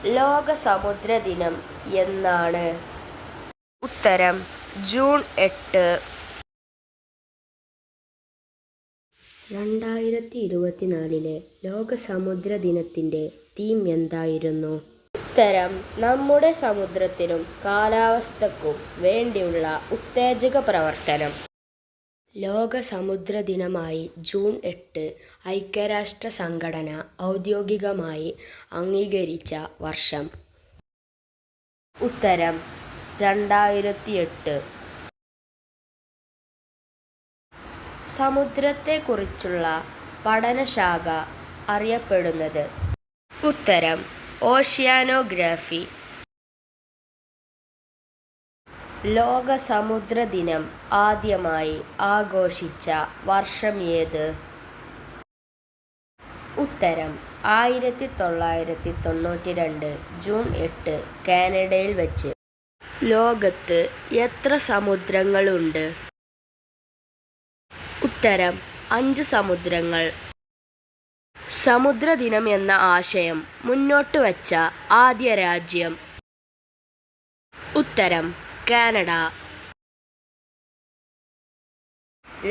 ലോക സമുദ്ര ദിനം എന്നാണ്? ഉത്തരം ജൂൺ 8. 2024 ലോക സമുദ്ര ദിനത്തിൻ്റെ തീം എന്തായിരുന്നു? ഉത്തരം നമ്മുടെ സമുദ്രത്തിനും കാലാവസ്ഥക്കും വേണ്ടിയുള്ള ഉത്തേജക പ്രവർത്തനം. ലോക സമുദ്ര ദിനമായി ജൂൺ 8 ഐക്യരാഷ്ട്ര സംഘടന ഔദ്യോഗികമായി അംഗീകരിച്ച വർഷം. ഉത്തരം 2008. സമുദ്രത്തെക്കുറിച്ചുള്ള പഠനശാഖ അറിയപ്പെടുന്നത്? ഉത്തരം ഓഷ്യാനോഗ്രഫി. ലോക സമുദ്ര ദിനം ആദ്യമായി ആഘോഷിച്ച വർഷം ഏത്? ഉത്തരം 1992 ജൂൺ 8 കാനഡയിൽ വച്ച്. ലോകത്ത് എത്ര സമുദ്രങ്ങളുണ്ട്? ഉത്തരം 5 സമുദ്രങ്ങൾ. സമുദ്രദിനം എന്ന ആശയം മുന്നോട്ട് വച്ച ആദ്യ രാജ്യം? ഉത്തരം കാനഡ.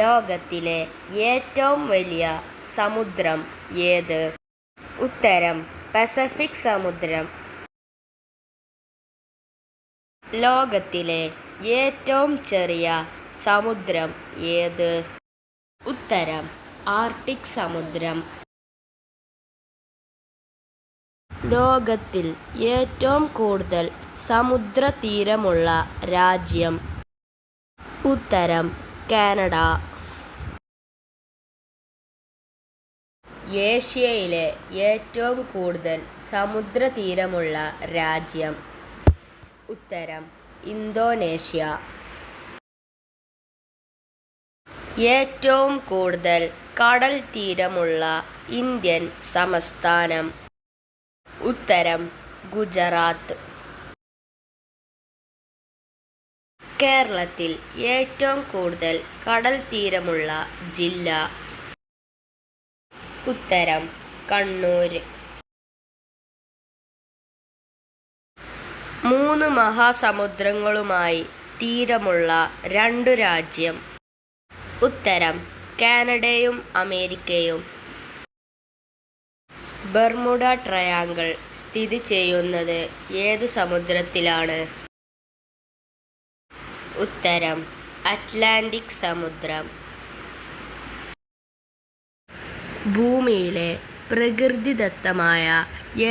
ലോകത്തിലെ ഏറ്റവും വലിയ സമുദ്രം ഏത്? ഉത്തരം പസഫിക് സമുദ്രം. ലോകത്തിലെ ഏറ്റവും ചെറിയ സമുദ്രം ഏത്? ഉത്തരം ആർട്ടിക് സമുദ്രം. ലോകത്തിൽ ഏറ്റവും കൂടുതൽ സമുദ്രതീരമുള്ള രാജ്യം? ഉത്തരം കാനഡ. ഏഷ്യയിലെ ഏറ്റവും കൂടുതൽ സമുദ്രതീരമുള്ള രാജ്യം? ഉത്തരം ഇന്തോനേഷ്യ. ഏറ്റവും കൂടുതൽ കടൽ തീരമുള്ള ഇന്ത്യൻ സംസ്ഥാനം? ഉത്തരം ഗുജറാത്ത്. കേരളത്തിൽ ഏറ്റവും കൂടുതൽ കടൽ തീരമുള്ള ജില്ല? ഉത്തരം കണ്ണൂർ. 3 മഹാസമുദ്രങ്ങളുമായി തീരമുള്ള 2 രാജ്യം? ഉത്തരം കാനഡയും അമേരിക്കയും. ബർമുഡ ട്രയാങ്കിൾ സ്ഥിതി ചെയ്യുന്നത് ഏതു സമുദ്രത്തിലാണ്? ഉത്തരം അറ്റ്ലാന്റിക് സമുദ്രം. ഭൂമിയിലെ പ്രകൃതിദത്തമായ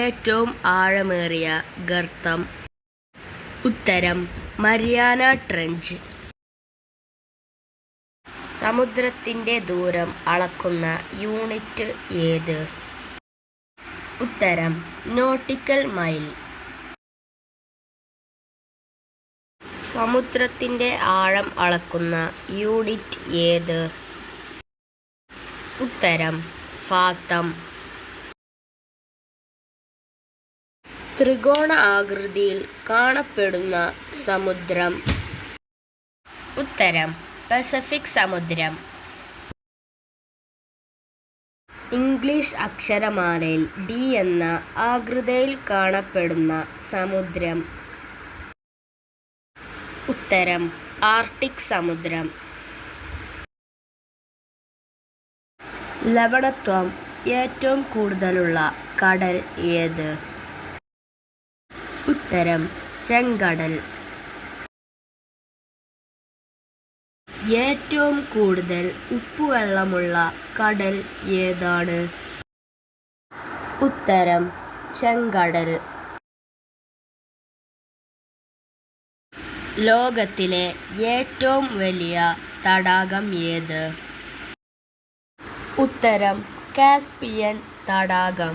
ഏറ്റവും ആഴമേറിയ ഗർത്തം? ഉത്തരം മരിയാന ട്രെഞ്ച്. സമുദ്രത്തിൻ്റെ ദൂരം അളക്കുന്ന യൂണിറ്റ് ഏത്? ഉത്തരം നോട്ടിക്കൽ മൈൽ. സമുദ്രത്തിൻ്റെ ആഴം അളക്കുന്ന യൂണിറ്റ് ഏത്? ഉത്തരം ഫാത്തം. ത്രികോണ ആകൃതിയിൽ കാണപ്പെടുന്ന സമുദ്രം? ഉത്തരം പസഫിക് സമുദ്രം. ഇംഗ്ലീഷ് അക്ഷരമാലയിൽ ഡി എന്ന ആകൃതിയിൽ കാണപ്പെടുന്ന സമുദ്രം? ഉത്തരം ആർട്ടിക് സമുദ്രം. ലവണത്വം ഏറ്റവും കൂടുതലുള്ള കടൽ ഏത്? ഉത്തരം ചെങ്കടൽ. ഏറ്റവും കൂടുതൽ ഉപ്പുവെള്ളമുള്ള കടൽ ഏതാണ്? ഉത്തരം ചെങ്കടൽ. ലോകത്തിലെ ഏറ്റവും വലിയ തടാകം ഏത്? ഉത്തരം കാസ്പിയൻ തടാകം.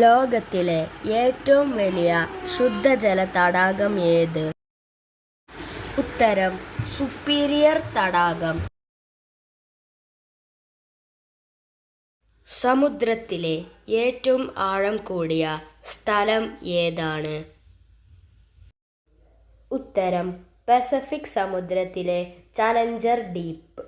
ലോകത്തിലെ ഏറ്റവും വലിയ ശുദ്ധജല തടാകം ഏത്? ഉത്തരം സുപ്പീരിയർ തടാകം. സമുദ്രത്തിലെ ഏറ്റവും ആഴം കൂടിയ സ്ഥലം ഏതാണ്? ഉത്തരം പസഫിക് സമുദ്രത്തിലെ ചലഞ്ചർ ഡീപ്പ്.